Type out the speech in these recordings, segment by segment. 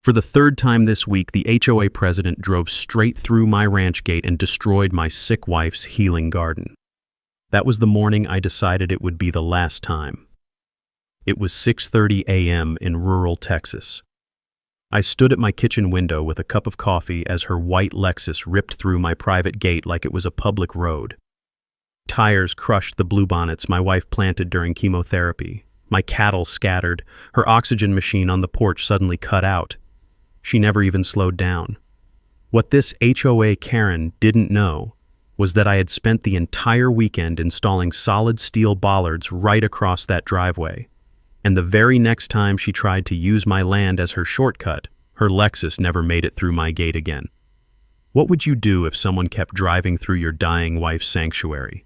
For the third time this week, the HOA president drove straight through my ranch gate and destroyed my sick wife's healing garden. That was the morning I decided it would be the last time. It was 6:30 a.m. in rural Texas. I stood at my kitchen window with a cup of coffee as her white Lexus ripped through my private gate like it was a public road. Tires crushed the bluebonnets my wife planted during chemotherapy. My cattle scattered. Her oxygen machine on the porch suddenly cut out. She never even slowed down. What this HOA Karen didn't know was that I had spent the entire weekend installing solid steel bollards right across that driveway. And the very next time she tried to use my land as her shortcut, her Lexus never made it through my gate again. What would you do if someone kept driving through your dying wife's sanctuary?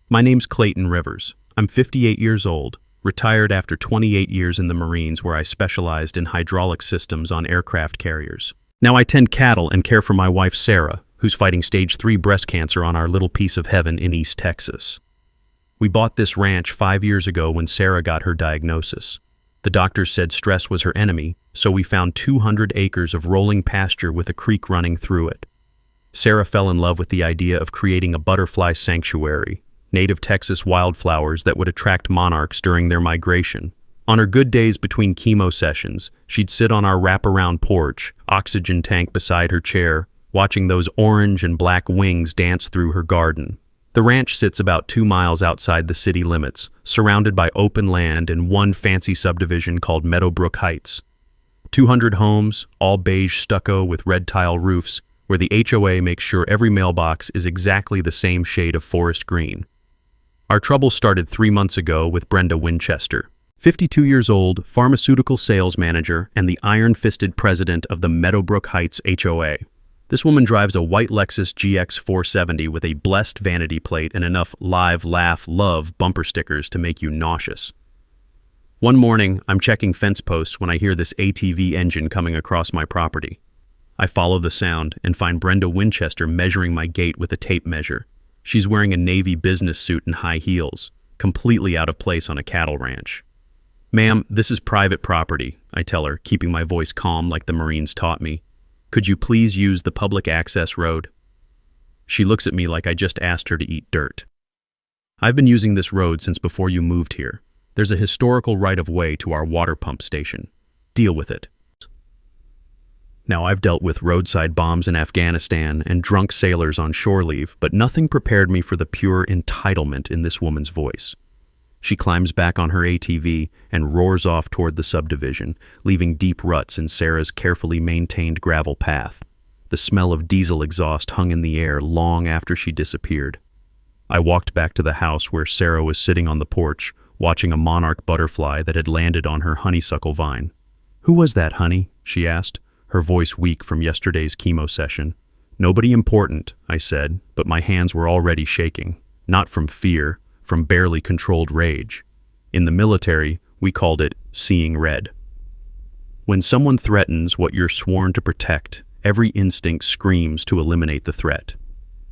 My name's Clayton Rivers. I'm 58 years old, retired after 28 years in the Marines where I specialized in hydraulic systems on aircraft carriers. Now I tend cattle and care for my wife Sarah, who's fighting stage 3 breast cancer on our little piece of heaven in East Texas. We bought this ranch 5 years ago when Sarah got her diagnosis. The doctors said stress was her enemy, so we found 200 acres of rolling pasture with a creek running through it. Sarah fell in love with the idea of creating a butterfly sanctuary, native Texas wildflowers that would attract monarchs during their migration. On her good days between chemo sessions, she'd sit on our wraparound porch, oxygen tank beside her chair, watching those orange and black wings dance through her garden. The ranch sits about 2 miles outside the city limits, surrounded by open land in one fancy subdivision called Meadowbrook Heights. 200 homes, all beige stucco with red tile roofs, where the HOA makes sure every mailbox is exactly the same shade of forest green. Our trouble started 3 months ago with Brenda Winchester, 52 years old, pharmaceutical sales manager, and the iron-fisted president of the Meadowbrook Heights HOA. This woman drives a white Lexus GX 470 with a blessed vanity plate and enough live, laugh, love bumper stickers to make you nauseous. One morning, I'm checking fence posts when I hear this ATV engine coming across my property. I follow the sound and find Brenda Winchester measuring my gate with a tape measure. She's wearing a navy business suit and high heels, completely out of place on a cattle ranch. "Ma'am, this is private property," I tell her, keeping my voice calm like the Marines taught me. "Could you please use the public access road?" She looks at me like I just asked her to eat dirt. "I've been using this road since before you moved here. There's a historical right-of-way to our water pump station. Deal with it." Now, I've dealt with roadside bombs in Afghanistan and drunk sailors on shore leave, but nothing prepared me for the pure entitlement in this woman's voice. She climbs back on her ATV and roars off toward the subdivision, leaving deep ruts in Sarah's carefully maintained gravel path. The smell of diesel exhaust hung in the air long after she disappeared. I walked back to the house where Sarah was sitting on the porch, watching a monarch butterfly that had landed on her honeysuckle vine. "Who was that, honey?" she asked, her voice weak from yesterday's chemo session. "Nobody important," I said, but my hands were already shaking, not from fear, from barely controlled rage. In the military, we called it seeing red. When someone threatens what you're sworn to protect, every instinct screams to eliminate the threat.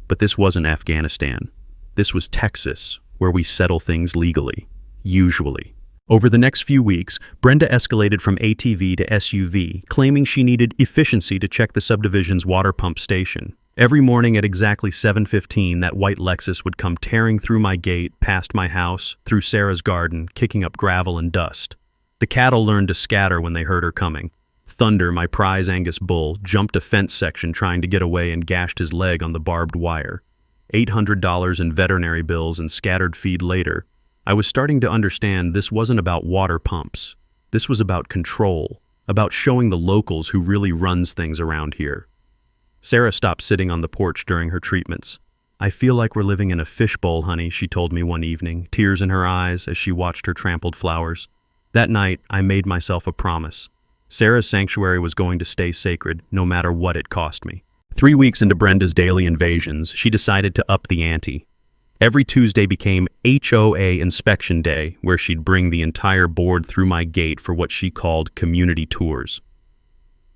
But this wasn't Afghanistan. This was Texas, where we settle things legally, usually. Over the next few weeks, Brenda escalated from ATV to SUV, claiming she needed efficiency to check the subdivision's water pump station. Every morning at exactly 7:15, that white Lexus would come tearing through my gate, past my house, through Sarah's garden, kicking up gravel and dust. The cattle learned to scatter when they heard her coming. Thunder, my prize Angus bull, jumped a fence section trying to get away and gashed his leg on the barbed wire. $800 in veterinary bills and scattered feed later, I was starting to understand this wasn't about water pumps. This was about control, about showing the locals who really runs things around here. Sarah stopped sitting on the porch during her treatments. "I feel like we're living in a fishbowl, honey," she told me one evening, tears in her eyes as she watched her trampled flowers. That night, I made myself a promise. Sarah's sanctuary was going to stay sacred, no matter what it cost me. 3 weeks into Brenda's daily invasions, she decided to up the ante. Every Tuesday became HOA inspection day, where she'd bring the entire board through my gate for what she called community tours.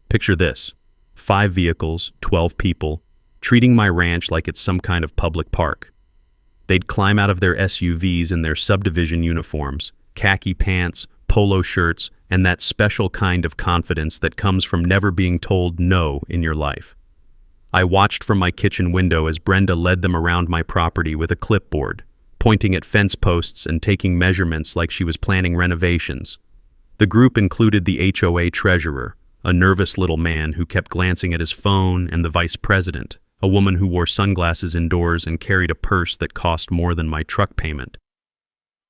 Picture this: 5 vehicles, 12 people, treating my ranch like it's some kind of public park. They'd climb out of their SUVs in their subdivision uniforms, khaki pants, polo shirts, and that special kind of confidence that comes from never being told no in your life. I watched from my kitchen window as Brenda led them around my property with a clipboard, pointing at fence posts and taking measurements like she was planning renovations. The group included the HOA treasurer, a nervous little man who kept glancing at his phone, and the vice president, a woman who wore sunglasses indoors and carried a purse that cost more than my truck payment.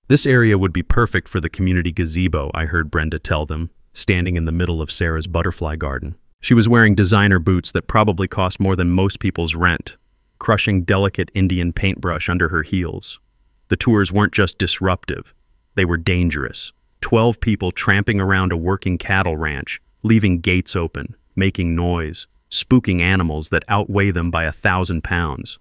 This area would be perfect for the community gazebo, I heard Brenda tell them, standing in the middle of Sarah's butterfly garden. She was wearing designer boots that probably cost more than most people's rent, crushing delicate Indian paintbrush under her heels. The tours weren't just disruptive, they were dangerous. 12 people tramping around a working cattle ranch, leaving gates open, making noise, spooking animals that outweigh them by 1,000 pounds.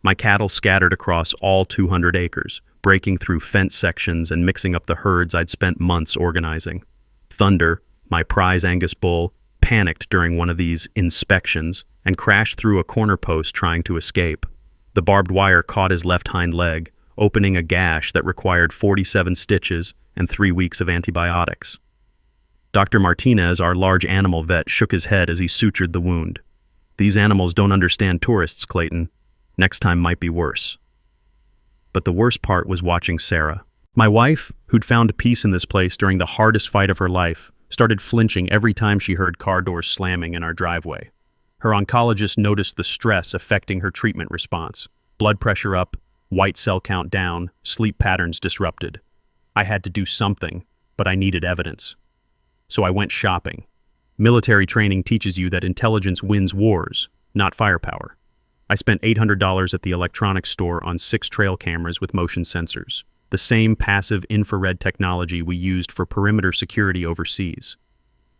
My cattle scattered across all 200 acres, breaking through fence sections and mixing up the herds I'd spent months organizing. Thunder, my prize Angus bull, panicked during one of these inspections and crashed through a corner post trying to escape. The barbed wire caught his left hind leg, opening a gash that required 47 stitches and 3 weeks of antibiotics. Dr. Martinez, our large animal vet, shook his head as he sutured the wound. These animals don't understand tourists, Clayton. Next time might be worse. But the worst part was watching Sarah. My wife, who'd found peace in this place during the hardest fight of her life, started flinching every time she heard car doors slamming in our driveway. Her oncologist noticed the stress affecting her treatment response. Blood pressure up, white cell count down, sleep patterns disrupted. I had to do something, but I needed evidence. So I went shopping. Military training teaches you that intelligence wins wars, not firepower. I spent $800 at the electronics store on 6 trail cameras with motion sensors, the same passive infrared technology we used for perimeter security overseas.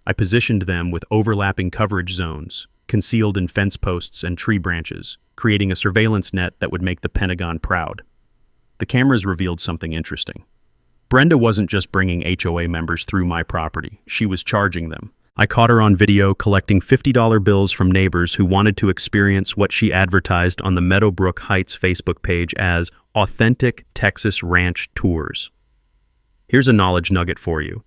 I positioned them with overlapping coverage zones, concealed in fence posts and tree branches, creating a surveillance net that would make the Pentagon proud. The cameras revealed something interesting. Brenda wasn't just bringing HOA members through my property, she was charging them. I caught her on video collecting $50 bills from neighbors who wanted to experience what she advertised on the Meadowbrook Heights Facebook page as authentic Texas ranch tours. Here's a knowledge nugget for you.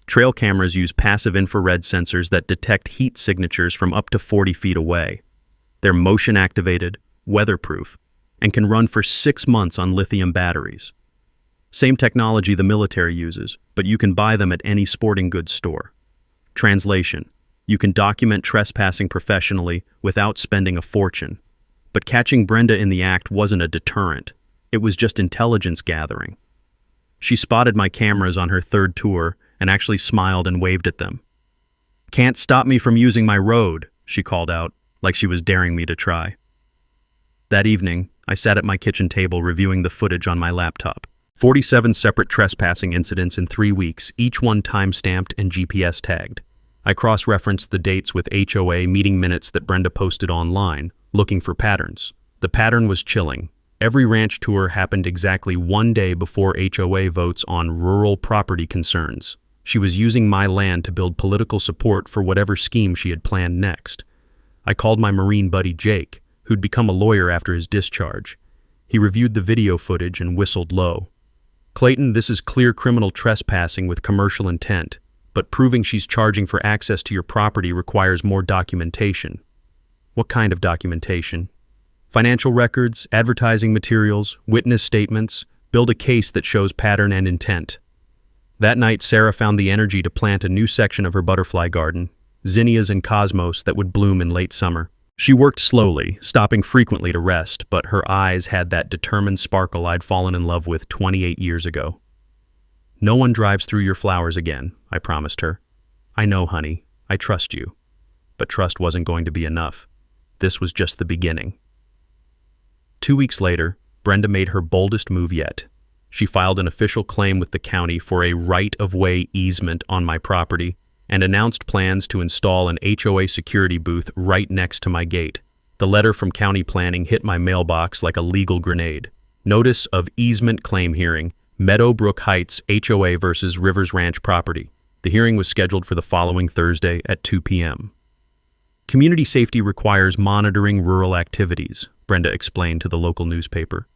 Trail cameras use passive infrared sensors that detect heat signatures from up to 40 feet away. They're motion-activated, weatherproof, and can run for 6 months on lithium batteries. Same technology the military uses, but you can buy them at any sporting goods store. Translation: you can document trespassing professionally without spending a fortune. But catching Brenda in the act wasn't a deterrent. It was just intelligence gathering. She spotted my cameras on her 3rd tour and actually smiled and waved at them. "Can't stop me from using my road," she called out, like she was daring me to try. That evening, I sat at my kitchen table reviewing the footage on my laptop. 47 separate trespassing incidents in 3 weeks, each one time-stamped and GPS tagged. I cross-referenced the dates with HOA meeting minutes that Brenda posted online, looking for patterns. The pattern was chilling. Every ranch tour happened exactly 1 day before HOA votes on rural property concerns. She was using my land to build political support for whatever scheme she had planned next. I called my Marine buddy Jake, who'd become a lawyer after his discharge. He reviewed the video footage and whistled low. "Clayton, this is clear criminal trespassing with commercial intent, but proving she's charging for access to your property requires more documentation." "What kind of documentation?" "Financial records, advertising materials, witness statements. Build a case that shows pattern and intent." That night, Sarah found the energy to plant a new section of her butterfly garden, zinnias and cosmos that would bloom in late summer. She worked slowly, stopping frequently to rest, but her eyes had that determined sparkle I'd fallen in love with 28 years ago. "No one drives through your flowers again," I promised her. "I know, honey. I trust you." But trust wasn't going to be enough. This was just the beginning. 2 weeks later, Brenda made her boldest move yet. She filed an official claim with the county for a right-of-way easement on my property and announced plans to install an HOA security booth right next to my gate. The letter from county planning hit my mailbox like a legal grenade. Notice of easement claim hearing, Meadowbrook Heights HOA versus Rivers Ranch property. The hearing was scheduled for the following Thursday at 2 p.m. "Community safety requires monitoring rural activities," Brenda explained to the local newspaper.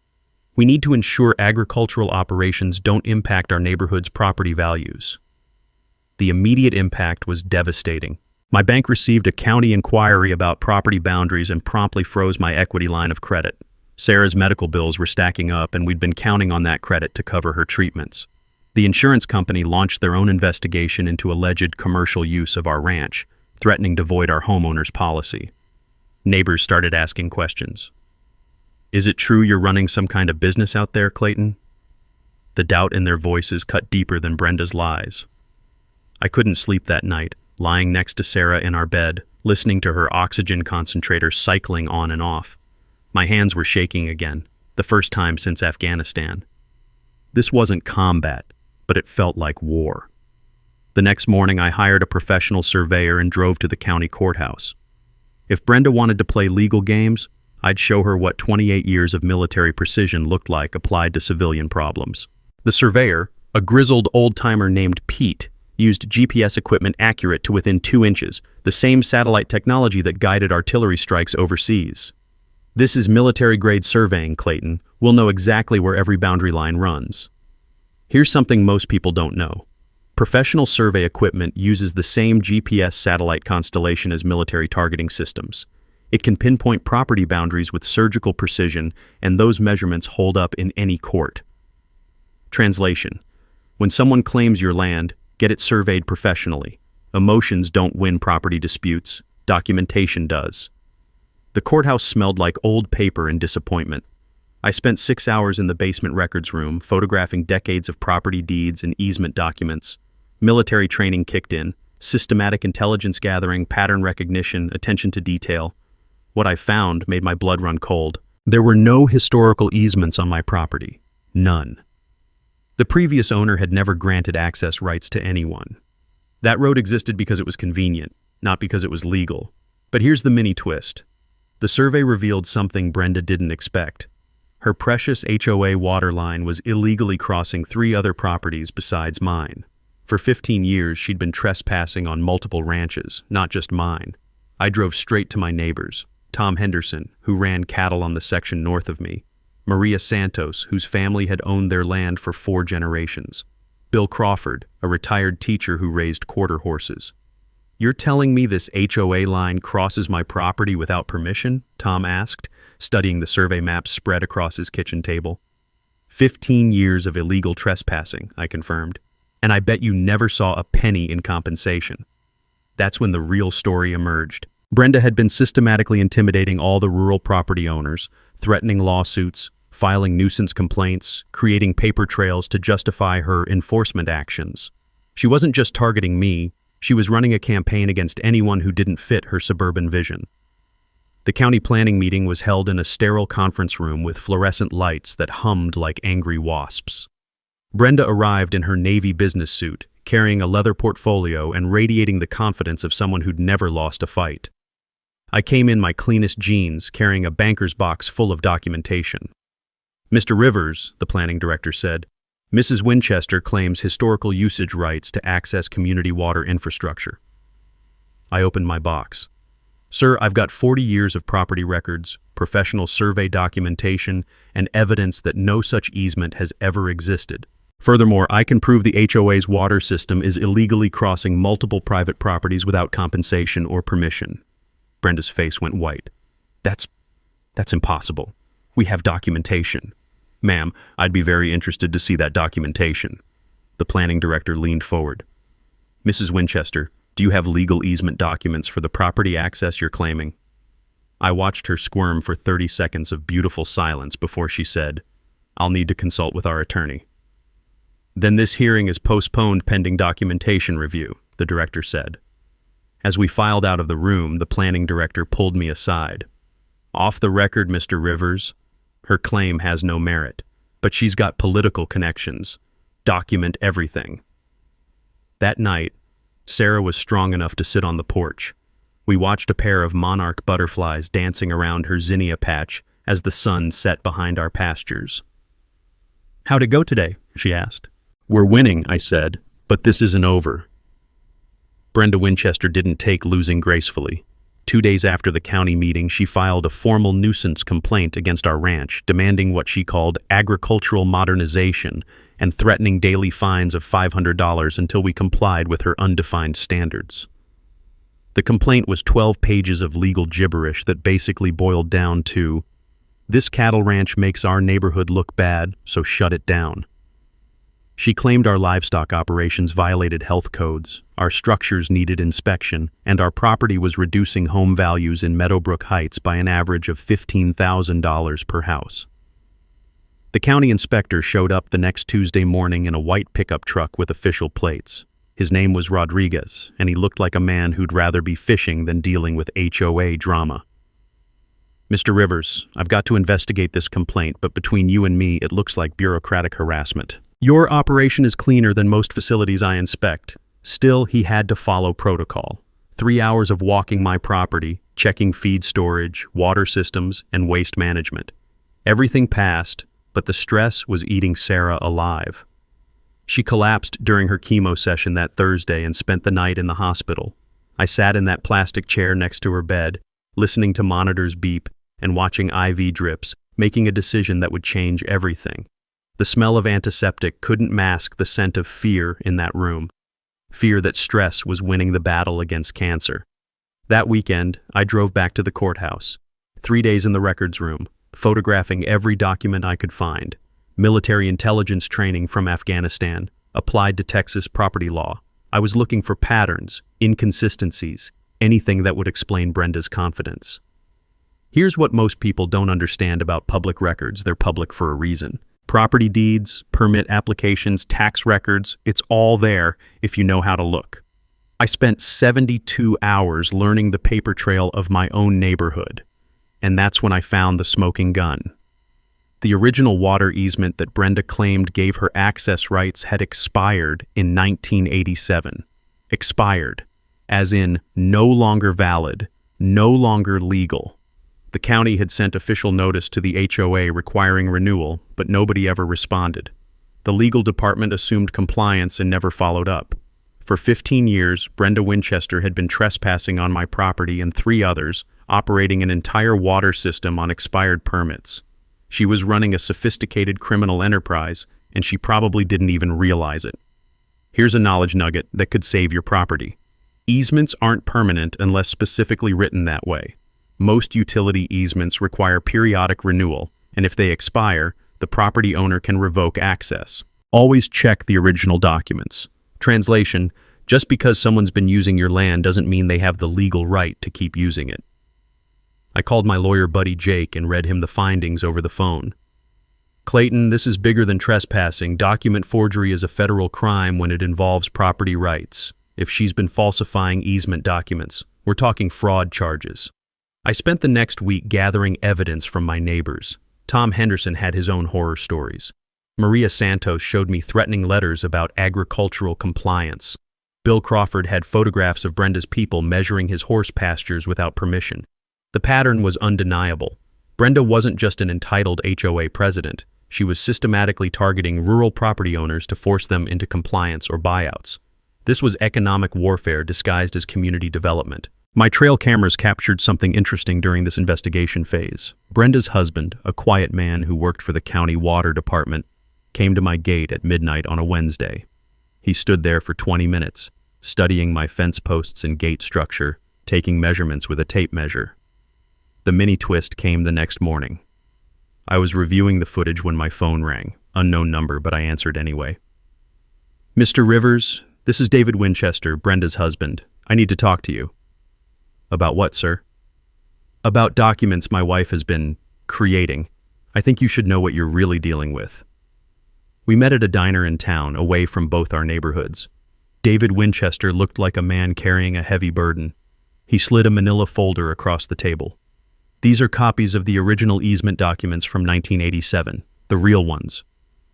"We need to ensure agricultural operations don't impact our neighborhood's property values." The immediate impact was devastating. My bank received a county inquiry about property boundaries and promptly froze my equity line of credit. Sarah's medical bills were stacking up, and we'd been counting on that credit to cover her treatments. The insurance company launched their own investigation into alleged commercial use of our ranch, threatening to void our homeowners policy. Neighbors started asking questions. "Is it true you're running some kind of business out there, Clayton?" The doubt in their voices cut deeper than Brenda's lies. I couldn't sleep that night, lying next to Sarah in our bed, listening to her oxygen concentrator cycling on and off. My hands were shaking again, the first time since Afghanistan. This wasn't combat, but it felt like war. The next morning, I hired a professional surveyor and drove to the county courthouse. If Brenda wanted to play legal games, I'd show her what 28 years of military precision looked like applied to civilian problems. The surveyor, a grizzled old-timer named Pete, used GPS equipment accurate to within 2 inches, the same satellite technology that guided artillery strikes overseas. "This is military-grade surveying, Clayton. We'll know exactly where every boundary line runs." Here's something most people don't know. Professional survey equipment uses the same GPS satellite constellation as military targeting systems. It can pinpoint property boundaries with surgical precision, and those measurements hold up in any court. Translation: when someone claims your land, get it surveyed professionally. Emotions don't win property disputes, documentation does. The courthouse smelled like old paper and disappointment. I spent 6 hours in the basement records room, photographing decades of property deeds and easement documents. Military training kicked in, systematic intelligence gathering, pattern recognition, attention to detail. What I found made my blood run cold. There were no historical easements on my property. None. The previous owner had never granted access rights to anyone. That road existed because it was convenient, not because it was legal. But here's the mini twist. The survey revealed something Brenda didn't expect. Her precious HOA water line was illegally crossing 3 other properties besides mine. For 15 years, she'd been trespassing on multiple ranches, not just mine. I drove straight to my neighbors. Tom Henderson, who ran cattle on the section north of me. Maria Santos, whose family had owned their land for 4 generations. Bill Crawford, a retired teacher who raised quarter horses. "You're telling me this HOA line crosses my property without permission?" Tom asked, studying the survey maps spread across his kitchen table. 15 years of illegal trespassing, I confirmed. And I bet you never saw a penny in compensation. That's when the real story emerged. Brenda had been systematically intimidating all the rural property owners, threatening lawsuits, filing nuisance complaints, creating paper trails to justify her enforcement actions. She wasn't just targeting me, she was running a campaign against anyone who didn't fit her suburban vision. The county planning meeting was held in a sterile conference room with fluorescent lights that hummed like angry wasps. Brenda arrived in her Navy business suit, carrying a leather portfolio and radiating the confidence of someone who'd never lost a fight. I came in my cleanest jeans, carrying a banker's box full of documentation. "Mr. Rivers," the planning director said, "Mrs. Winchester claims historical usage rights to access community water infrastructure." I opened my box. "Sir, I've got 40 years of property records, professional survey documentation, and evidence that no such easement has ever existed. Furthermore, I can prove the HOA's water system is illegally crossing multiple private properties without compensation or permission." Brenda's face went white. That's impossible. We have documentation." "Ma'am, I'd be very interested to see that documentation." The planning director leaned forward. "Mrs. Winchester, do you have legal easement documents for the property access you're claiming?" I watched her squirm for 30 seconds of beautiful silence before she said, "I'll need to consult with our attorney." "Then this hearing is postponed pending documentation review," the director said. As we filed out of the room, the planning director pulled me aside. "Off the record, Mr. Rivers. Her claim has no merit, but she's got political connections. Document everything." That night, Sarah was strong enough to sit on the porch. We watched a pair of monarch butterflies dancing around her zinnia patch as the sun set behind our pastures. "How'd it go today?" she asked. "We're winning," I said, "but this isn't over." Brenda Winchester didn't take losing gracefully. 2 days after the county meeting, she filed a formal nuisance complaint against our ranch, demanding what she called agricultural modernization and threatening daily fines of $500 until we complied with her undefined standards. The complaint was 12 pages of legal gibberish that basically boiled down to, "This cattle ranch makes our neighborhood look bad, so shut it down." She claimed our livestock operations violated health codes, our structures needed inspection, and our property was reducing home values in Meadowbrook Heights by an average of $15,000 per house. The county inspector showed up the next Tuesday morning in a white pickup truck with official plates. His name was Rodriguez, and he looked like a man who'd rather be fishing than dealing with HOA drama. "Mr. Rivers, I've got to investigate this complaint, but between you and me, it looks like bureaucratic harassment. Your operation is cleaner than most facilities I inspect." Still, he had to follow protocol. 3 hours of walking my property, checking feed storage, water systems, and waste management. Everything passed, but the stress was eating Sarah alive. She collapsed during her chemo session that Thursday and spent the night in the hospital. I sat in that plastic chair next to her bed, listening to monitors beep and watching IV drips, making a decision that would change everything. The smell of antiseptic couldn't mask the scent of fear in that room. Fear that stress was winning the battle against cancer. That weekend, I drove back to the courthouse. 3 days in the records room, photographing every document I could find. Military intelligence training from Afghanistan, applied to Texas property law. I was looking for patterns, inconsistencies, anything that would explain Brenda's confidence. Here's what most people don't understand about public records. They're public for a reason. Property deeds, permit applications, tax records, it's all there if you know how to look. I spent 72 hours learning the paper trail of my own neighborhood, and that's when I found the smoking gun. The original water easement that Brenda claimed gave her access rights had expired in 1987. Expired, as in no longer valid, no longer legal. The county had sent official notice to the HOA requiring renewal, but nobody ever responded. The legal department assumed compliance and never followed up. For 15 years, Brenda Winchester had been trespassing on my property and 3 others, operating an entire water system on expired permits. She was running a sophisticated criminal enterprise, and she probably didn't even realize it. Here's a knowledge nugget that could save your property. Easements aren't permanent unless specifically written that way. Most utility easements require periodic renewal, and if they expire, the property owner can revoke access. Always check the original documents. Translation: just because someone's been using your land doesn't mean they have the legal right to keep using it. I called my lawyer buddy Jake and read him the findings over the phone. "Clayton, this is bigger than trespassing. Document forgery is a federal crime when it involves property rights. If she's been falsifying easement documents, we're talking fraud charges." I spent the next week gathering evidence from my neighbors. Tom Henderson had his own horror stories. Maria Santos showed me threatening letters about agricultural compliance. Bill Crawford had photographs of Brenda's people measuring his horse pastures without permission. The pattern was undeniable. Brenda wasn't just an entitled HOA president. She was systematically targeting rural property owners to force them into compliance or buyouts. This was economic warfare disguised as community development. My trail cameras captured something interesting during this investigation phase. Brenda's husband, a quiet man who worked for the county water department, came to my gate at midnight on a Wednesday. He stood there for 20 minutes, studying my fence posts and gate structure, taking measurements with a tape measure. The mini twist came the next morning. I was reviewing the footage when my phone rang. Unknown number, but I answered anyway. "Mr. Rivers, this is David Winchester, Brenda's husband. I need to talk to you." "About what, sir?" "About documents my wife has been creating. I think you should know what you're really dealing with." We met at a diner in town, away from both our neighborhoods. David Winchester looked like a man carrying a heavy burden. He slid a manila folder across the table. "These are copies of the original easement documents from 1987, the real ones.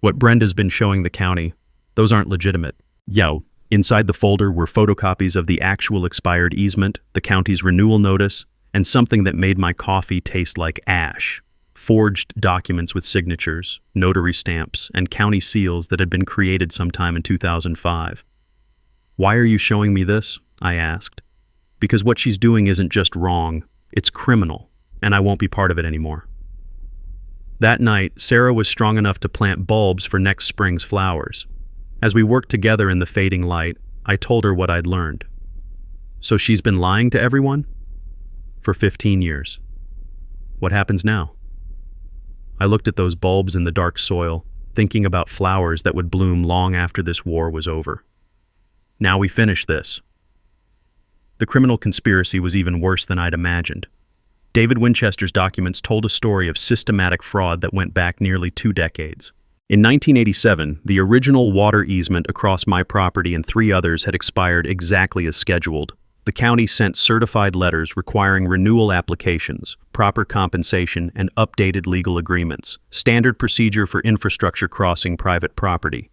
What Brenda's been showing the county, those aren't legitimate." Yo. Inside the folder were photocopies of the actual expired easement, the county's renewal notice, and something that made my coffee taste like ash. Forged documents with signatures, notary stamps, and county seals that had been created sometime in 2005. "Why are you showing me this?" I asked. "Because what she's doing isn't just wrong, it's criminal, and I won't be part of it anymore." That night, Sarah was strong enough to plant bulbs for next spring's flowers. As we worked together in the fading light, I told her what I'd learned. So she's been lying to everyone? For 15 years. What happens now? I looked at those bulbs in the dark soil, thinking about flowers that would bloom long after this war was over. Now we finish this. The criminal conspiracy was even worse than I'd imagined. David Winchester's documents told a story of systematic fraud that went back nearly 2 decades. In 1987, the original water easement across my property and 3 others had expired exactly as scheduled. The county sent certified letters requiring renewal applications, proper compensation, and updated legal agreements, standard procedure for infrastructure crossing private property.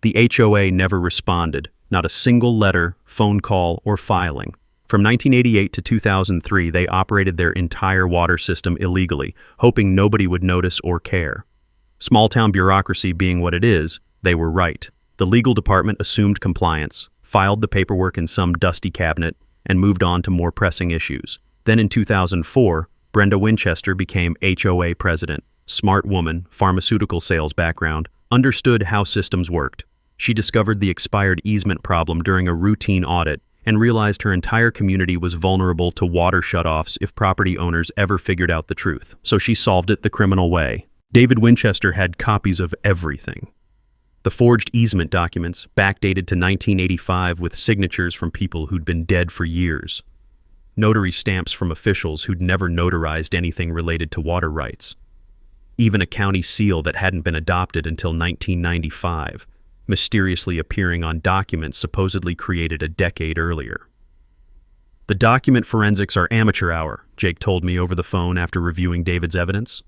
The HOA never responded, not a single letter, phone call, or filing. From 1988 to 2003, they operated their entire water system illegally, hoping nobody would notice or care. Small-town bureaucracy being what it is, they were right. The legal department assumed compliance, filed the paperwork in some dusty cabinet, and moved on to more pressing issues. Then in 2004, Brenda Winchester became HOA president. Smart woman, pharmaceutical sales background, understood how systems worked. She discovered the expired easement problem during a routine audit and realized her entire community was vulnerable to water shutoffs if property owners ever figured out the truth. So she solved it the criminal way. David Winchester had copies of everything. The forged easement documents, backdated to 1985 with signatures from people who'd been dead for years. Notary stamps from officials who'd never notarized anything related to water rights. Even a county seal that hadn't been adopted until 1995, mysteriously appearing on documents supposedly created a decade earlier. The document forensics are amateur hour, Jake told me over the phone after reviewing David's evidence.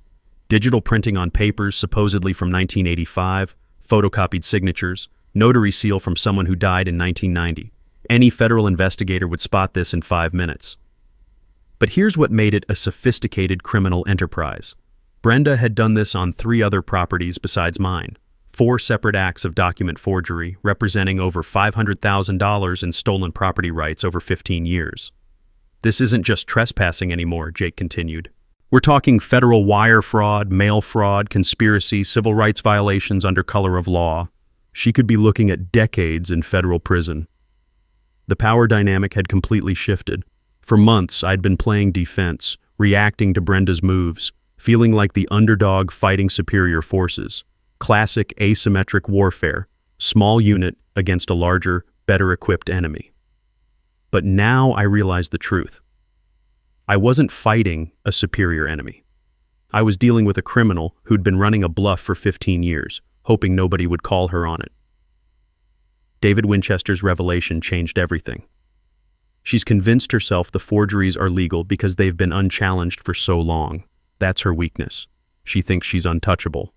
Digital printing on papers supposedly from 1985, photocopied signatures, notary seal from someone who died in 1990. Any federal investigator would spot this in 5 minutes. But here's what made it a sophisticated criminal enterprise. Brenda had done this on 3 other properties besides mine. 4 separate acts of document forgery, representing over $500,000 in stolen property rights over 15 years. This isn't just trespassing anymore, Jake continued. We're talking federal wire fraud, mail fraud, conspiracy, civil rights violations under color of law. She could be looking at decades in federal prison. The power dynamic had completely shifted. For months, I'd been playing defense, reacting to Brenda's moves, feeling like the underdog fighting superior forces. Classic asymmetric warfare, small unit against a larger, better-equipped enemy. But now I realized the truth. I wasn't fighting a superior enemy. I was dealing with a criminal who'd been running a bluff for 15 years, hoping nobody would call her on it. David Winchester's revelation changed everything. She's convinced herself the forgeries are legal because they've been unchallenged for so long. That's her weakness. She thinks she's untouchable.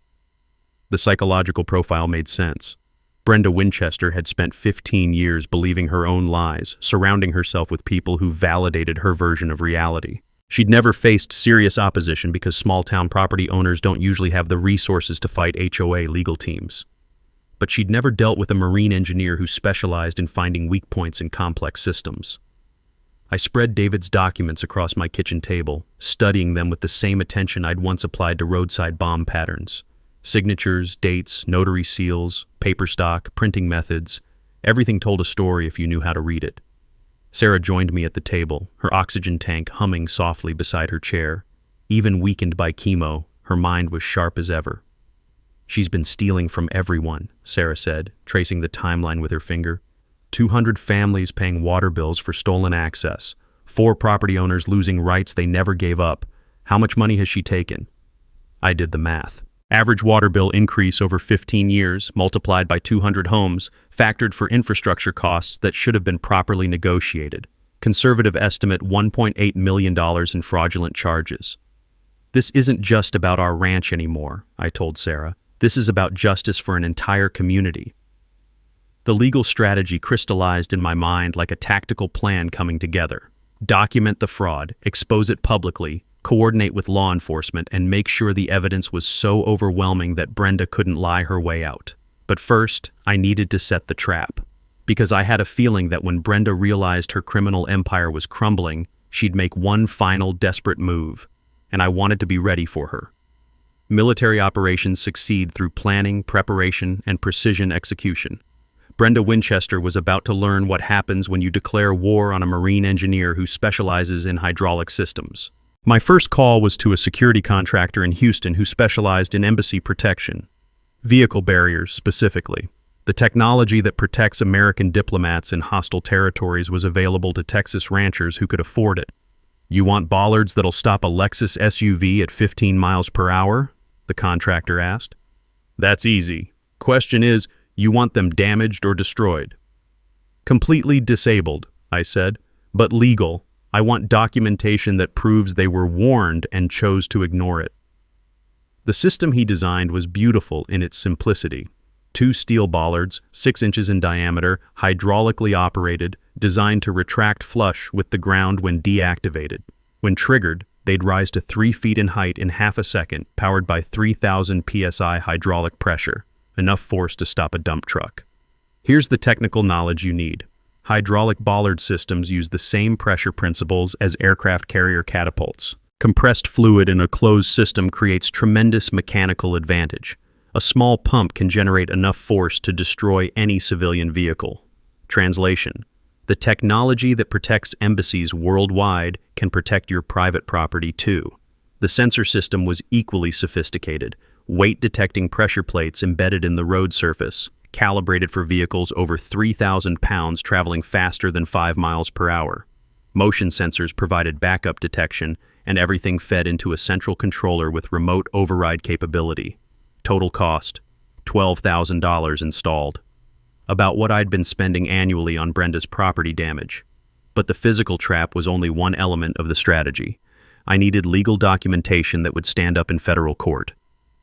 The psychological profile made sense. Brenda Winchester had spent 15 years believing her own lies, surrounding herself with people who validated her version of reality. She'd never faced serious opposition because small-town property owners don't usually have the resources to fight HOA legal teams. But she'd never dealt with a marine engineer who specialized in finding weak points in complex systems. I spread David's documents across my kitchen table, studying them with the same attention I'd once applied to roadside bomb patterns. Signatures, dates, notary seals, paper stock, printing methods. Everything told a story if you knew how to read it. Sarah joined me at the table, her oxygen tank humming softly beside her chair. Even weakened by chemo, her mind was sharp as ever. She's been stealing from everyone, Sarah said, tracing the timeline with her finger. 200 families paying water bills for stolen access. 4 property owners losing rights they never gave up. How much money has she taken? I did the math. Average water bill increase over 15 years, multiplied by 200 homes, factored for infrastructure costs that should have been properly negotiated. Conservative estimate $1.8 million in fraudulent charges. This isn't just about our ranch anymore, I told Sarah. This is about justice for an entire community. The legal strategy crystallized in my mind like a tactical plan coming together. Document the fraud, expose it publicly, coordinate with law enforcement, and make sure the evidence was so overwhelming that Brenda couldn't lie her way out. But first, I needed to set the trap. Because I had a feeling that when Brenda realized her criminal empire was crumbling, she'd make one final desperate move, and I wanted to be ready for her. Military operations succeed through planning, preparation, and precision execution. Brenda Winchester was about to learn what happens when you declare war on a marine engineer who specializes in hydraulic systems. My first call was to a security contractor in Houston who specialized in embassy protection. Vehicle barriers, specifically. The technology that protects American diplomats in hostile territories was available to Texas ranchers who could afford it. "You want bollards that'll stop a Lexus SUV at 15 miles per hour?" the contractor asked. "That's easy. Question is, you want them damaged or destroyed?" "Completely disabled," I said, "but legal. I want documentation that proves they were warned and chose to ignore it." The system he designed was beautiful in its simplicity. 2 steel bollards, 6 inches in diameter, hydraulically operated, designed to retract flush with the ground when deactivated. When triggered, they'd rise to 3 feet in height in half a second, powered by 3,000 psi hydraulic pressure, enough force to stop a dump truck. Here's the technical knowledge you need. Hydraulic bollard systems use the same pressure principles as aircraft carrier catapults. Compressed fluid in a closed system creates tremendous mechanical advantage. A small pump can generate enough force to destroy any civilian vehicle. Translation: the technology that protects embassies worldwide can protect your private property too. The sensor system was equally sophisticated, weight-detecting pressure plates embedded in the road surface, calibrated for vehicles over 3,000 pounds traveling faster than 5 miles per hour. Motion sensors provided backup detection, and everything fed into a central controller with remote override capability. Total cost: $12,000 installed. About what I'd been spending annually on Brenda's property damage. But the physical trap was only one element of the strategy. I needed legal documentation that would stand up in federal court.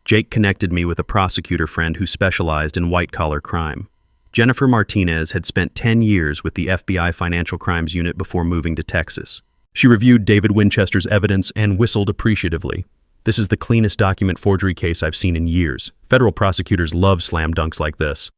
Jake connected me with a prosecutor friend who specialized in white-collar crime. Jennifer Martinez had spent 10 years with the FBI Financial Crimes Unit before moving to Texas. She reviewed David Winchester's evidence and whistled appreciatively. "This is the cleanest document forgery case I've seen in years. Federal prosecutors love slam dunks like this."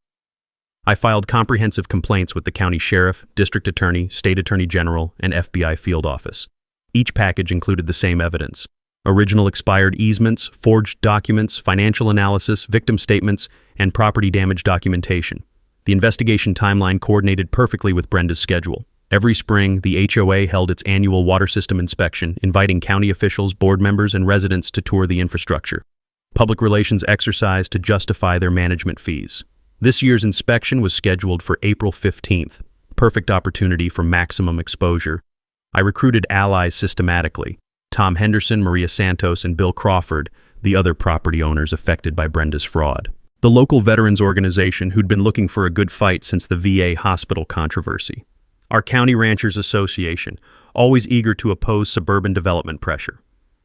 I filed comprehensive complaints with the county sheriff, district attorney, state attorney general, and FBI field office. Each package included the same evidence: original expired easements, forged documents, financial analysis, victim statements, and property damage documentation. The investigation timeline coordinated perfectly with Brenda's schedule. Every spring, the HOA held its annual water system inspection, inviting county officials, board members, and residents to tour the infrastructure. Public relations exercise to justify their management fees. This year's inspection was scheduled for April 15th, perfect opportunity for maximum exposure. I recruited allies systematically: Tom Henderson, Maria Santos, and Bill Crawford, the other property owners affected by Brenda's fraud. The local veterans organization who'd been looking for a good fight since the VA hospital controversy. Our County Ranchers Association, always eager to oppose suburban development pressure.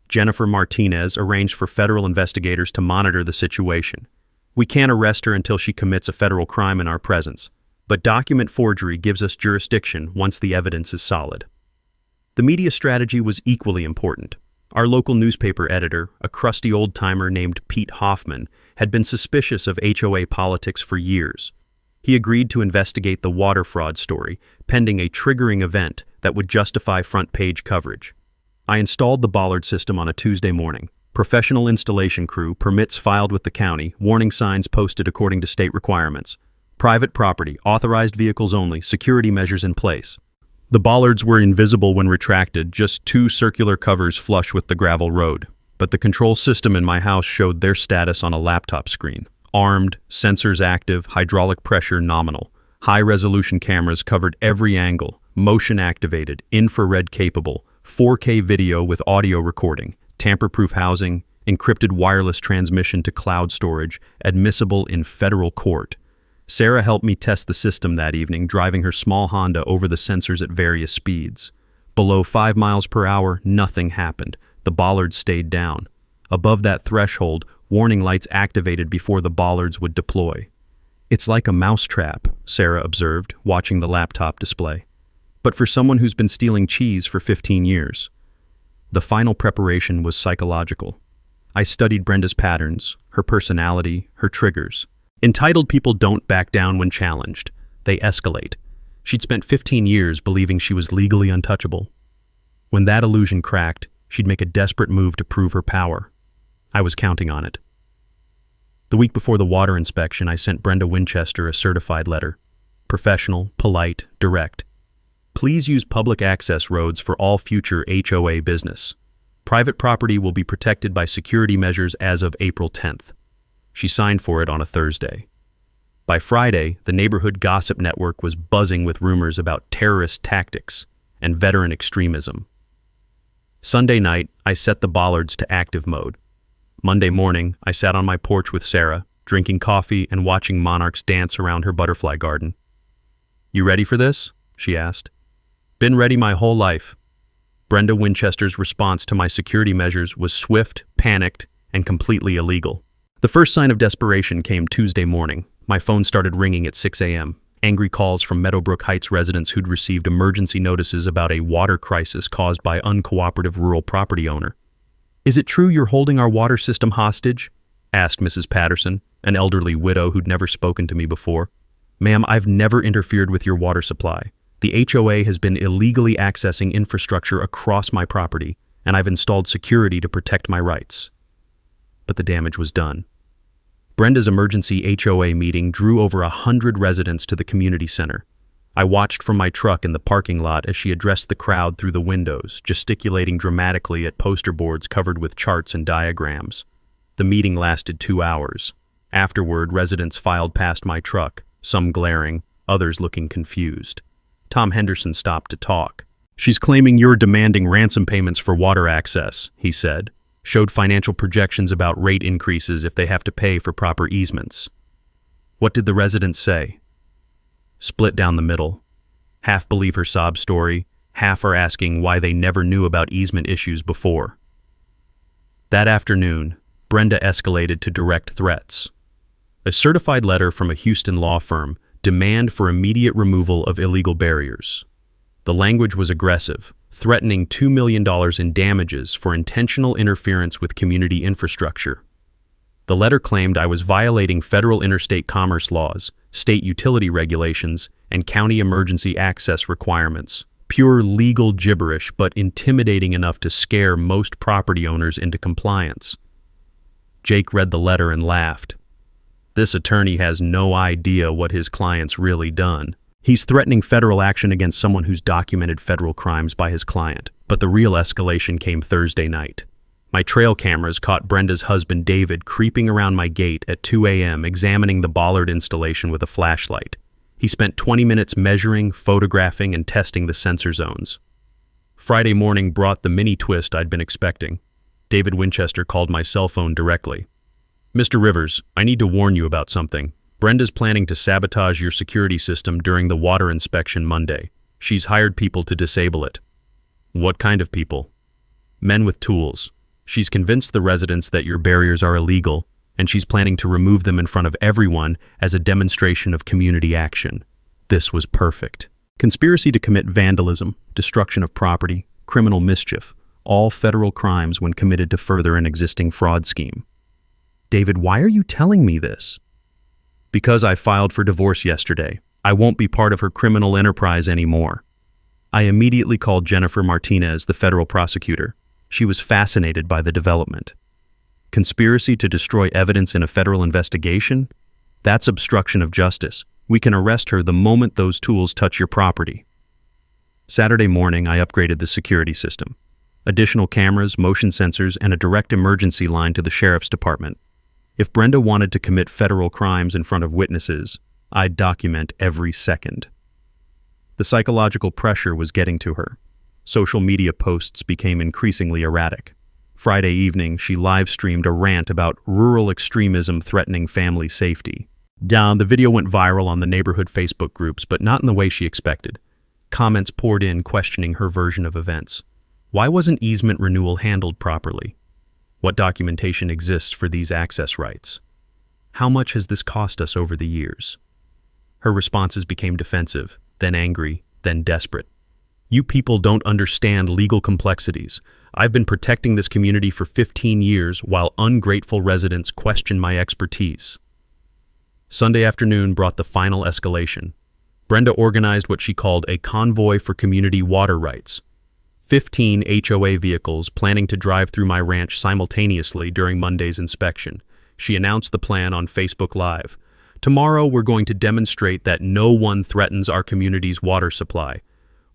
Jennifer Martinez arranged for federal investigators to monitor the situation. We can't arrest her until she commits a federal crime in our presence, but document forgery gives us jurisdiction once the evidence is solid. The media strategy was equally important. Our local newspaper editor, a crusty old-timer named Pete Hoffman, had been suspicious of HOA politics for years. He agreed to investigate the water fraud story, pending a triggering event that would justify front-page coverage. I installed the bollard system on a Tuesday morning. Professional installation crew, permits filed with the county, warning signs posted according to state requirements. Private property, authorized vehicles only, security measures in place. The bollards were invisible when retracted, just 2 circular covers flush with the gravel road. But the control system in my house showed their status on a laptop screen. Armed, sensors active, hydraulic pressure nominal. High-resolution cameras covered every angle, motion activated, infrared capable, 4K video with audio recording, tamper-proof housing, encrypted wireless transmission to cloud storage, admissible in federal court. Sarah helped me test the system that evening, driving her small Honda over the sensors at various speeds. Below 5 miles per hour, nothing happened. The bollards stayed down. Above that threshold, warning lights activated before the bollards would deploy. "It's like a mousetrap," Sarah observed, watching the laptop display. "But for someone who's been stealing cheese for 15 years. The final preparation was psychological. I studied Brenda's patterns, her personality, her triggers. Entitled people don't back down when challenged. They escalate. She'd spent 15 years believing she was legally untouchable. When that illusion cracked, she'd make a desperate move to prove her power. I was counting on it. The week before the water inspection, I sent Brenda Winchester a certified letter. Professional, polite, direct. Please use public access roads for all future HOA business. Private property will be protected by security measures as of April 10th. She signed for it on a Thursday. By Friday, the neighborhood gossip network was buzzing with rumors about terrorist tactics and veteran extremism. Sunday night, I set the Bollards to active mode. Monday morning, I sat on my porch with Sarah, drinking coffee and watching monarchs dance around her butterfly garden. "You ready for this?" she asked. "Been ready my whole life." Brenda Winchester's response to my security measures was swift, panicked, and completely illegal. The first sign of desperation came Tuesday morning. My phone started ringing at 6 a.m. Angry calls from Meadowbrook Heights residents who'd received emergency notices about a water crisis caused by uncooperative rural property owner. "Is it true you're holding our water system hostage?" asked Mrs. Patterson, an elderly widow who'd never spoken to me before. "Ma'am, I've never interfered with your water supply. The HOA has been illegally accessing infrastructure across my property, and I've installed security to protect my rights." But the damage was done. Brenda's emergency HOA meeting drew over 100 residents to the community center. I watched from my truck in the parking lot as she addressed the crowd through the windows, gesticulating dramatically at poster boards covered with charts and diagrams. The meeting lasted 2 hours. Afterward, residents filed past my truck, some glaring, others looking confused. Tom Henderson stopped to talk. "She's claiming you're demanding ransom payments for water access," he said. Showed financial projections about rate increases if they have to pay for proper easements. What did the residents say? Split down the middle. Half believe her sob story, half are asking why they never knew about easement issues before. That afternoon, Brenda escalated to direct threats. A certified letter from a Houston law firm demanded for immediate removal of illegal barriers. The language was aggressive, threatening $2 million in damages for intentional interference with community infrastructure. The letter claimed I was violating federal interstate commerce laws, state utility regulations, and county emergency access requirements. Pure legal gibberish, but intimidating enough to scare most property owners into compliance. Jake read the letter and laughed. This attorney has no idea what his client's really done. He's threatening federal action against someone who's documented federal crimes by his client. But the real escalation came Thursday night. My trail cameras caught Brenda's husband David creeping around my gate at 2 a.m. examining the bollard installation with a flashlight. He spent 20 minutes measuring, photographing, and testing the sensor zones. Friday morning brought the mini twist I'd been expecting. David Winchester called my cell phone directly. "Mr. Rivers, I need to warn you about something. Brenda's planning to sabotage your security system during the water inspection Monday. She's hired people to disable it." "What kind of people?" "Men with tools. She's convinced the residents that your barriers are illegal, and she's planning to remove them in front of everyone as a demonstration of community action." This was perfect. Conspiracy to commit vandalism, destruction of property, criminal mischief, all federal crimes when committed to further an existing fraud scheme. "David, why are you telling me this?" "Because I filed for divorce yesterday. I won't be part of her criminal enterprise anymore." I immediately called Jennifer Martinez, the federal prosecutor. She was fascinated by the development. Conspiracy to destroy evidence in a federal investigation? That's obstruction of justice. We can arrest her the moment those tools touch your property. Saturday morning, I upgraded the security system. Additional cameras, motion sensors, and a direct emergency line to the sheriff's department. If Brenda wanted to commit federal crimes in front of witnesses, I'd document every second. The psychological pressure was getting to her. Social media posts became increasingly erratic. Friday evening, she live-streamed a rant about rural extremism threatening family safety. The video went viral on the neighborhood Facebook groups, but not in the way she expected. Comments poured in questioning her version of events. Why wasn't easement renewal handled properly? What documentation exists for these access rights? How much has this cost us over the years? Her responses became defensive, then angry, then desperate. "You people don't understand legal complexities. I've been protecting this community for 15 years while ungrateful residents question my expertise." Sunday afternoon brought the final escalation. Brenda organized what she called a convoy for community water rights. 15 HOA vehicles planning to drive through my ranch simultaneously during Monday's inspection. She announced the plan on Facebook Live. Tomorrow, we're going to demonstrate that no one threatens our community's water supply.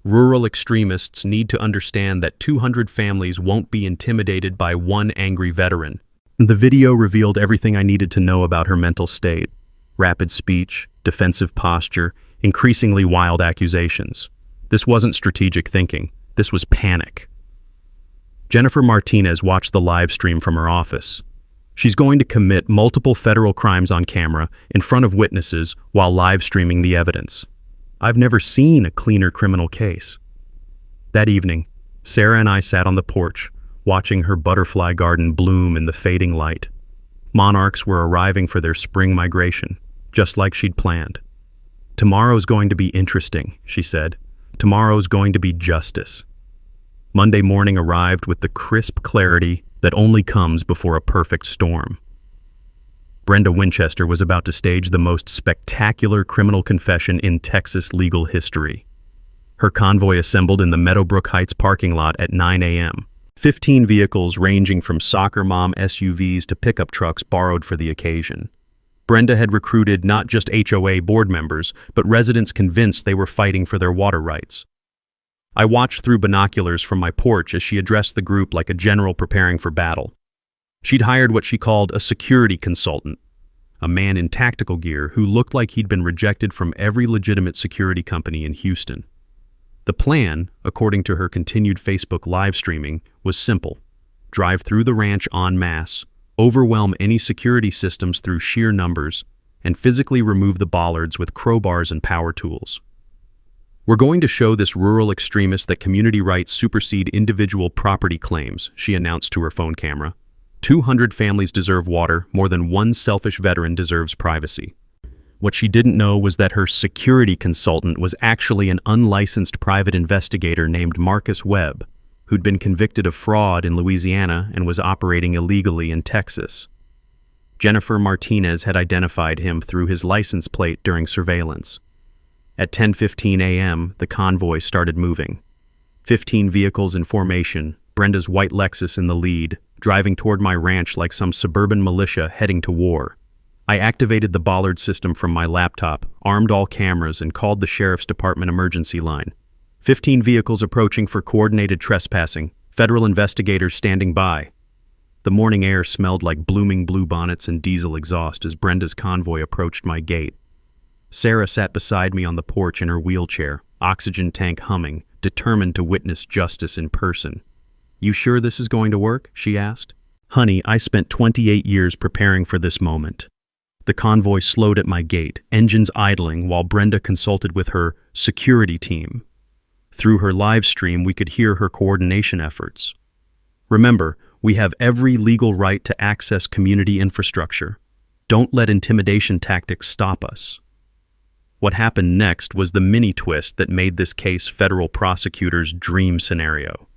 Rural extremists need to understand that 200 families won't be intimidated by one angry veteran. The video revealed everything I needed to know about her mental state: rapid speech, defensive posture, increasingly wild accusations. This wasn't strategic thinking. This was panic. Jennifer Martinez watched the live stream from her office. She's going to commit multiple federal crimes on camera in front of witnesses while live streaming the evidence. I've never seen a cleaner criminal case. That evening, Sarah and I sat on the porch, watching her butterfly garden bloom in the fading light. Monarchs were arriving for their spring migration, just like she'd planned. "Tomorrow's going to be interesting," she said. "Tomorrow's going to be justice." Monday morning arrived with the crisp clarity that only comes before a perfect storm. Brenda Winchester was about to stage the most spectacular criminal confession in Texas legal history. Her convoy assembled in the Meadowbrook Heights parking lot at 9 a.m. 15 vehicles ranging from soccer mom SUVs to pickup trucks borrowed for the occasion. Brenda had recruited not just HOA board members, but residents convinced they were fighting for their water rights. I watched through binoculars from my porch as she addressed the group like a general preparing for battle. She'd hired what she called a security consultant, a man in tactical gear who looked like he'd been rejected from every legitimate security company in Houston. The plan, according to her continued Facebook live streaming, was simple: drive through the ranch en masse, overwhelm any security systems through sheer numbers, and physically remove the bollards with crowbars and power tools. "We're going to show this rural extremist that community rights supersede individual property claims," she announced to her phone camera. 200 families deserve water, more than one selfish veteran deserves privacy. What she didn't know was that her security consultant was actually an unlicensed private investigator named Marcus Webb, who'd been convicted of fraud in Louisiana and was operating illegally in Texas. Jennifer Martinez had identified him through his license plate during surveillance. At 10:15 a.m., the convoy started moving. 15 vehicles in formation, Brenda's white Lexus in the lead, driving toward my ranch like some suburban militia heading to war. I activated the bollard system from my laptop, armed all cameras, and called the sheriff's department emergency line. 15 vehicles approaching for coordinated trespassing, federal investigators standing by. The morning air smelled like blooming bluebonnets and diesel exhaust as Brenda's convoy approached my gate. Sarah sat beside me on the porch in her wheelchair, oxygen tank humming, determined to witness justice in person. "You sure this is going to work?" she asked. "Honey, I spent 28 years preparing for this moment." The convoy slowed at my gate, engines idling while Brenda consulted with her security team. Through her live stream, we could hear her coordination efforts. "Remember, we have every legal right to access community infrastructure. Don't let intimidation tactics stop us." What happened next was the mini twist that made this case federal prosecutors' dream scenario.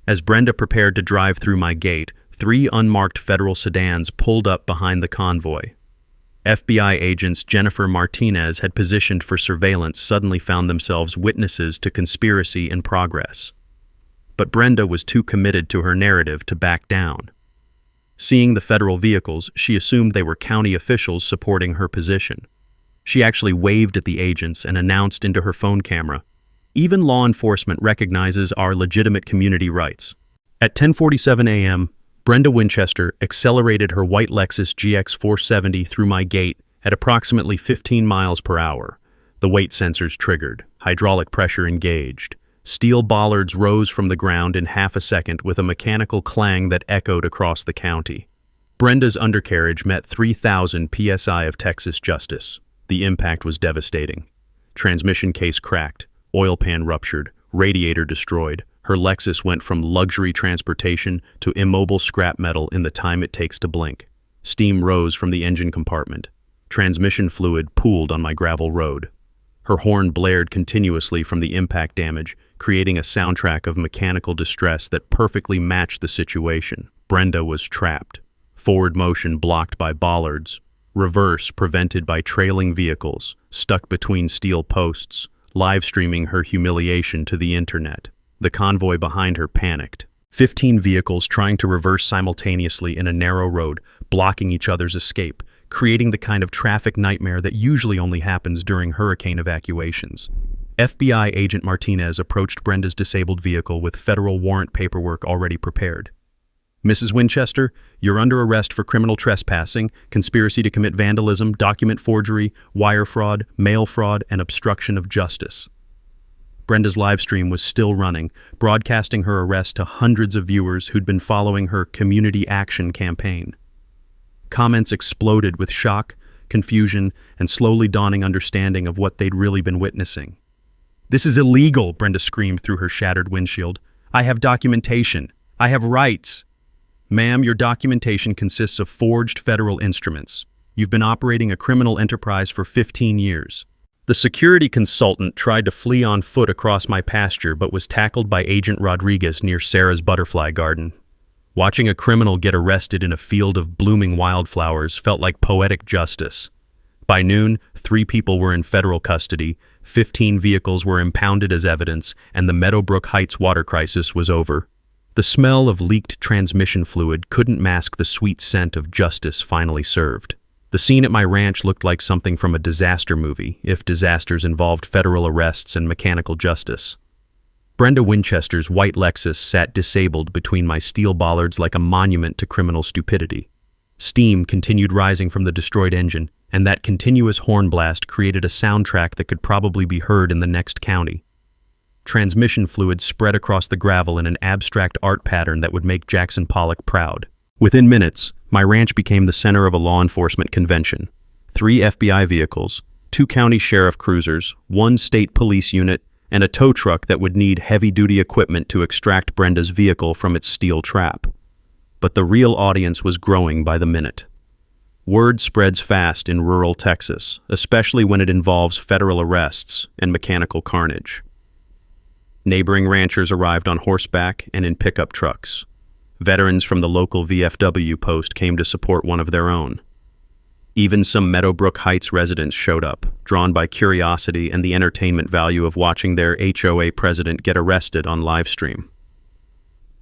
As Brenda prepared to drive through my gate, 3 unmarked federal sedans pulled up behind the convoy. FBI agents Jennifer Martinez had positioned for surveillance suddenly found themselves witnesses to conspiracy in progress. But Brenda was too committed to her narrative to back down. Seeing the federal vehicles, she assumed they were county officials supporting her position. She actually waved at the agents and announced into her phone camera, "Even law enforcement recognizes our legitimate community rights." At 10:47 a.m., Brenda Winchester accelerated her white Lexus GX 470 through my gate at approximately 15 miles per hour. The weight sensors triggered, hydraulic pressure engaged. Steel bollards rose from the ground in half a second with a mechanical clang that echoed across the county. Brenda's undercarriage met 3,000 psi of Texas justice. The impact was devastating. Transmission case cracked, oil pan ruptured, radiator destroyed. Her Lexus went from luxury transportation to immobile scrap metal in the time it takes to blink. Steam rose from the engine compartment. Transmission fluid pooled on my gravel road. Her horn blared continuously from the impact damage, creating a soundtrack of mechanical distress that perfectly matched the situation. Brenda was trapped. Forward motion blocked by bollards. Reverse prevented by trailing vehicles, stuck between steel posts, live streaming her humiliation to the internet. The convoy behind her panicked. 15 vehicles trying to reverse simultaneously in a narrow road, blocking each other's escape, creating the kind of traffic nightmare that usually only happens during hurricane evacuations. FBI agent Martinez approached Brenda's disabled vehicle with federal warrant paperwork already prepared. "Mrs. Winchester, you're under arrest for criminal trespassing, conspiracy to commit vandalism, document forgery, wire fraud, mail fraud, and obstruction of justice." Brenda's live stream was still running, broadcasting her arrest to hundreds of viewers who'd been following her community action campaign. Comments exploded with shock, confusion, and slowly dawning understanding of what they'd really been witnessing. "This is illegal," Brenda screamed through her shattered windshield. "I have documentation. I have rights." "Ma'am, your documentation consists of forged federal instruments. You've been operating a criminal enterprise for 15 years. The security consultant tried to flee on foot across my pasture but was tackled by Agent Rodriguez near Sarah's butterfly garden. Watching a criminal get arrested in a field of blooming wildflowers felt like poetic justice. By noon, 3 people were in federal custody, 15 vehicles were impounded as evidence, and the Meadowbrook Heights water crisis was over. The smell of leaked transmission fluid couldn't mask the sweet scent of justice finally served. The scene at my ranch looked like something from a disaster movie, if disasters involved federal arrests and mechanical justice. Brenda Winchester's white Lexus sat disabled between my steel bollards like a monument to criminal stupidity. Steam continued rising from the destroyed engine, and that continuous horn blast created a soundtrack that could probably be heard in the next county. Transmission fluid spread across the gravel in an abstract art pattern that would make Jackson Pollock proud. Within minutes, my ranch became the center of a law enforcement convention. 3 FBI vehicles, 2 county sheriff cruisers, 1 state police unit, and a tow truck that would need heavy-duty equipment to extract Brenda's vehicle from its steel trap. But the real audience was growing by the minute. Word spreads fast in rural Texas, especially when it involves federal arrests and mechanical carnage. Neighboring ranchers arrived on horseback and in pickup trucks. Veterans from the local VFW post came to support one of their own. Even some Meadowbrook Heights residents showed up, drawn by curiosity and the entertainment value of watching their HOA president get arrested on live stream.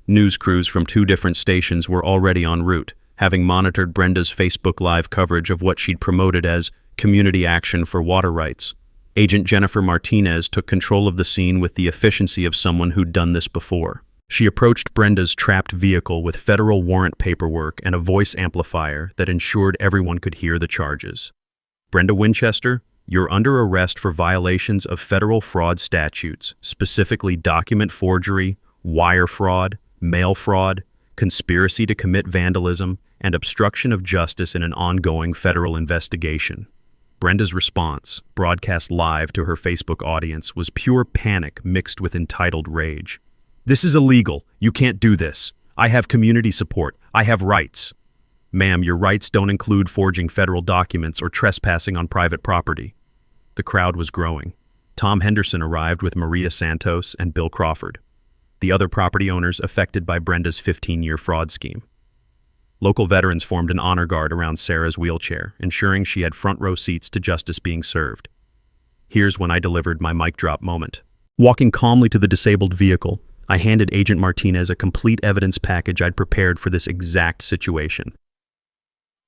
News crews from 2 different stations were already en route, having monitored Brenda's Facebook Live coverage of what she'd promoted as community action for water rights. Agent Jennifer Martinez took control of the scene with the efficiency of someone who'd done this before. She approached Brenda's trapped vehicle with federal warrant paperwork and a voice amplifier that ensured everyone could hear the charges. "Brenda Winchester, you're under arrest for violations of federal fraud statutes, specifically document forgery, wire fraud, mail fraud, conspiracy to commit vandalism, and obstruction of justice in an ongoing federal investigation." Brenda's response, broadcast live to her Facebook audience, was pure panic mixed with entitled rage. "This is illegal. You can't do this. I have community support. I have rights." "Ma'am, your rights don't include forging federal documents or trespassing on private property." The crowd was growing. Tom Henderson arrived with Maria Santos and Bill Crawford, the other property owners affected by Brenda's 15-year fraud scheme. Local veterans formed an honor guard around Sarah's wheelchair, ensuring she had front row seats to justice being served. Here's when I delivered my mic drop moment. Walking calmly to the disabled vehicle, I handed Agent Martinez a complete evidence package I'd prepared for this exact situation.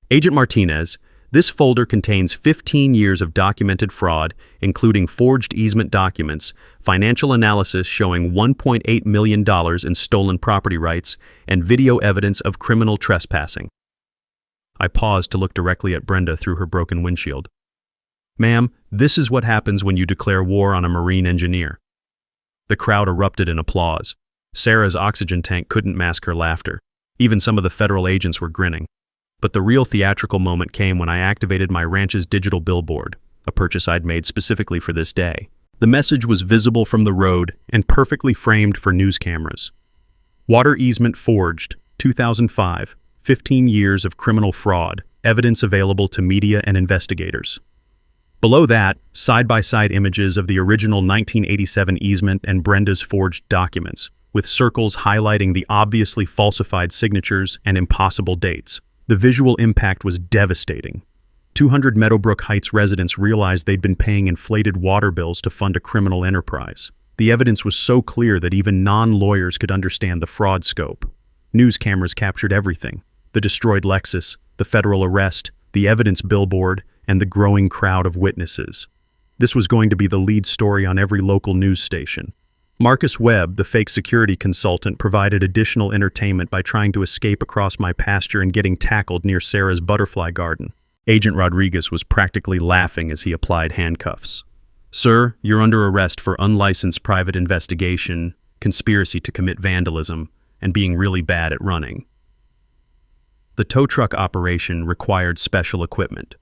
"Agent Martinez, this folder contains 15 years of documented fraud, including forged easement documents, financial analysis showing $1.8 million in stolen property rights, and video evidence of criminal trespassing." I paused to look directly at Brenda through her broken windshield. "Ma'am, this is what happens when you declare war on a marine engineer." The crowd erupted in applause. Sarah's oxygen tank couldn't mask her laughter. Even some of the federal agents were grinning. But the real theatrical moment came when I activated my ranch's digital billboard, a purchase I'd made specifically for this day. The message was visible from the road and perfectly framed for news cameras. "Water easement forged, 2005, 15 years of criminal fraud, evidence available to media and investigators." Below that, side-by-side images of the original 1987 easement and Brenda's forged documents, with circles highlighting the obviously falsified signatures and impossible dates. The visual impact was devastating. 200 Meadowbrook Heights residents realized they'd been paying inflated water bills to fund a criminal enterprise. The evidence was so clear that even non-lawyers could understand the fraud scope. News cameras captured everything: the destroyed Lexus, the federal arrest, the evidence billboard, and the growing crowd of witnesses. This was going to be the lead story on every local news station. Marcus Webb, the fake security consultant, provided additional entertainment by trying to escape across my pasture and getting tackled near Sarah's butterfly garden. Agent Rodriguez was practically laughing as he applied handcuffs. "Sir, you're under arrest for unlicensed private investigation, conspiracy to commit vandalism, and being really bad at running." The tow truck operation required special equipment.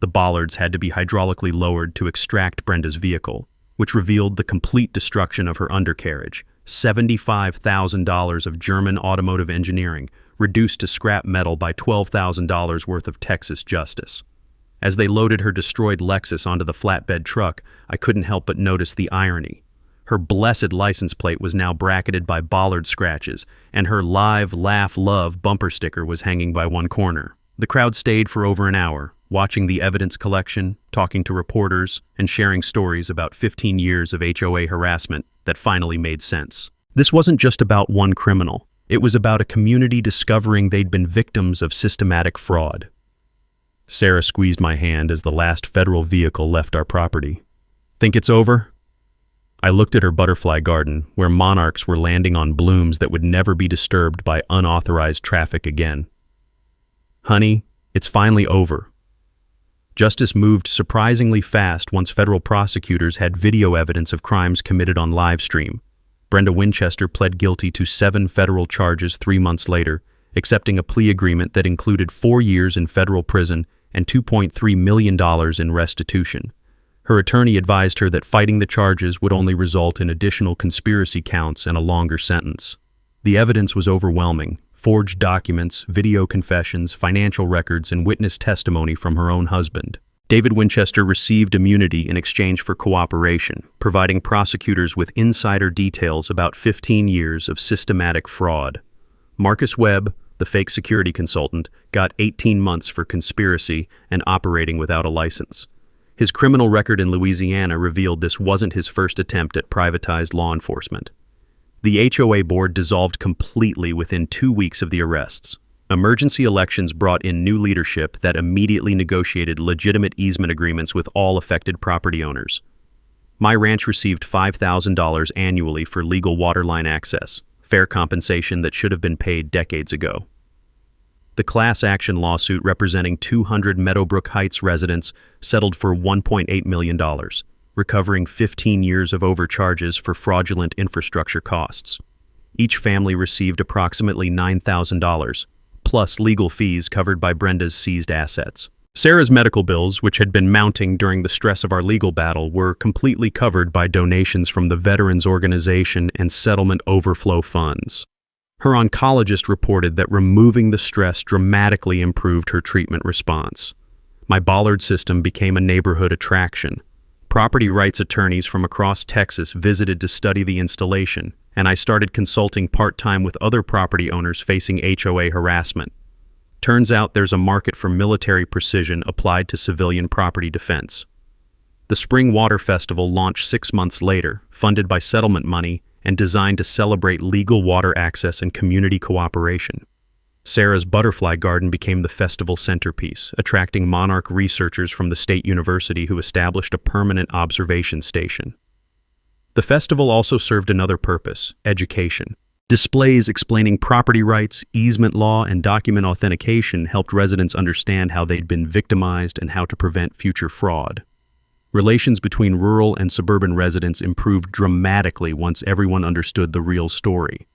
The Bollards had to be hydraulically lowered to extract Brenda's vehicle, which revealed the complete destruction of her undercarriage, $75,000 of German automotive engineering, reduced to scrap metal by $12,000 worth of Texas justice. As they loaded her destroyed Lexus onto the flatbed truck, I couldn't help but notice the irony. Her blessed license plate was now bracketed by bollard scratches, and her "Live, Laugh, Love" bumper sticker was hanging by one corner. The crowd stayed for over an hour, watching the evidence collection, talking to reporters, and sharing stories about 15 years of HOA harassment that finally made sense. This wasn't just about one criminal. It was about a community discovering they'd been victims of systematic fraud. Sarah squeezed my hand as the last federal vehicle left our property. "Think it's over?" I looked at her butterfly garden, where monarchs were landing on blooms that would never be disturbed by unauthorized traffic again. "Honey, it's finally over." Justice moved surprisingly fast once federal prosecutors had video evidence of crimes committed on live stream. Brenda Winchester pled guilty to 7 federal charges 3 months later, accepting a plea agreement that included 4 years in federal prison and $2.3 million in restitution. Her attorney advised her that fighting the charges would only result in additional conspiracy counts and a longer sentence. The evidence was overwhelming: forged documents, video confessions, financial records, and witness testimony from her own husband. David Winchester received immunity in exchange for cooperation, providing prosecutors with insider details about 15 years of systematic fraud. Marcus Webb, the fake security consultant, got 18 months for conspiracy and operating without a license. His criminal record in Louisiana revealed this wasn't his first attempt at privatized law enforcement. The HOA board dissolved completely within 2 weeks of the arrests. Emergency elections brought in new leadership that immediately negotiated legitimate easement agreements with all affected property owners. My ranch received $5,000 annually for legal waterline access, fair compensation that should have been paid decades ago. The class action lawsuit representing 200 Meadowbrook Heights residents settled for $1.8 million, recovering 15 years of overcharges for fraudulent infrastructure costs. Each family received approximately $9,000, plus legal fees covered by Brenda's seized assets. Sarah's medical bills, which had been mounting during the stress of our legal battle, were completely covered by donations from the Veterans Organization and settlement overflow funds. Her oncologist reported that removing the stress dramatically improved her treatment response. My Bollard system became a neighborhood attraction. Property rights attorneys from across Texas visited to study the installation, and I started consulting part-time with other property owners facing HOA harassment. Turns out there's a market for military precision applied to civilian property defense. The Spring Water Festival launched 6 months later, funded by settlement money and designed to celebrate legal water access and community cooperation. Sarah's butterfly garden became the festival centerpiece, attracting monarch researchers from the state university who established a permanent observation station. The festival also served another purpose: education. Displays explaining property rights, easement law, and document authentication helped residents understand how they'd been victimized and how to prevent future fraud. Relations between rural and suburban residents improved dramatically once everyone understood the real story.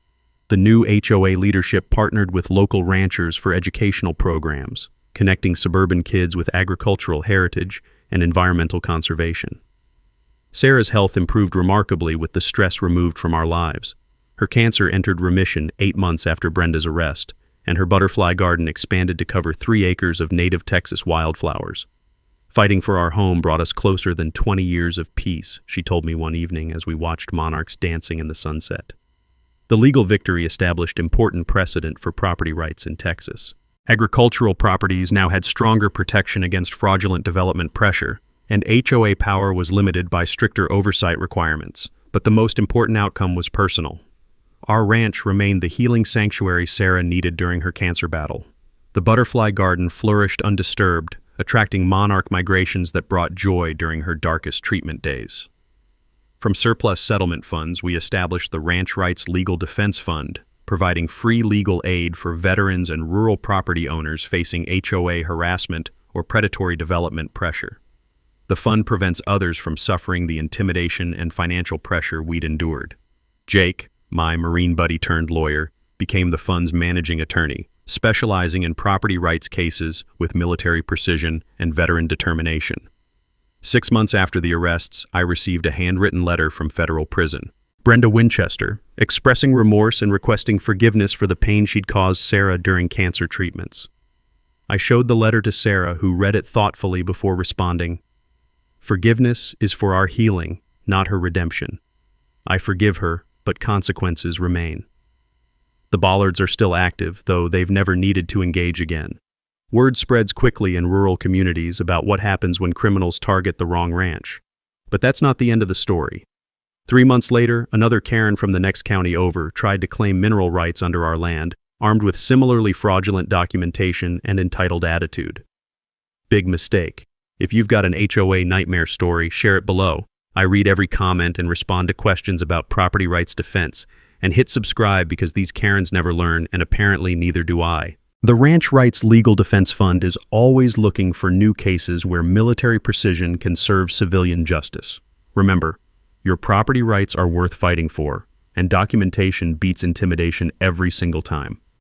The new HOA leadership partnered with local ranchers for educational programs, connecting suburban kids with agricultural heritage and environmental conservation. Sarah's health improved remarkably with the stress removed from our lives. Her cancer entered remission 8 months after Brenda's arrest, and her butterfly garden expanded to cover 3 acres of native Texas wildflowers. Fighting for our home brought us closer than 20 years of peace, she told me one evening as we watched monarchs dancing in the sunset. The legal victory established important precedent for property rights in Texas. Agricultural properties now had stronger protection against fraudulent development pressure, and HOA power was limited by stricter oversight requirements, But the most important outcome was personal. Our ranch remained the healing sanctuary Sarah needed during her cancer battle. The butterfly garden flourished undisturbed, attracting monarch migrations that brought joy during her darkest treatment days. From surplus settlement funds, we established the Ranch Rights Legal Defense Fund, providing free legal aid for veterans and rural property owners facing HOA harassment or predatory development pressure. The fund prevents others from suffering the intimidation and financial pressure we'd endured. Jake, my Marine buddy turned lawyer, became the fund's managing attorney, specializing in property rights cases with military precision and veteran determination. 6 months after the arrests, I received a handwritten letter from federal prison. Brenda Winchester, expressing remorse and requesting forgiveness for the pain she'd caused Sarah during cancer treatments. I showed the letter to Sarah, who read it thoughtfully before responding, "Forgiveness is for our healing, not her redemption. I forgive her, but consequences remain." The Bollards are still active, though they've never needed to engage again. Word spreads quickly in rural communities about what happens when criminals target the wrong ranch. But that's not the end of the story. 3 months later, another Karen from the next county over tried to claim mineral rights under our land, armed with similarly fraudulent documentation and entitled attitude. Big mistake. If you've got an HOA nightmare story, share it below. I read every comment and respond to questions about property rights defense. And hit subscribe because these Karens never learn, and apparently neither do I. The Ranch Rights Legal Defense Fund is always looking for new cases where military precision can serve civilian justice. Remember, your property rights are worth fighting for, and documentation beats intimidation every single time.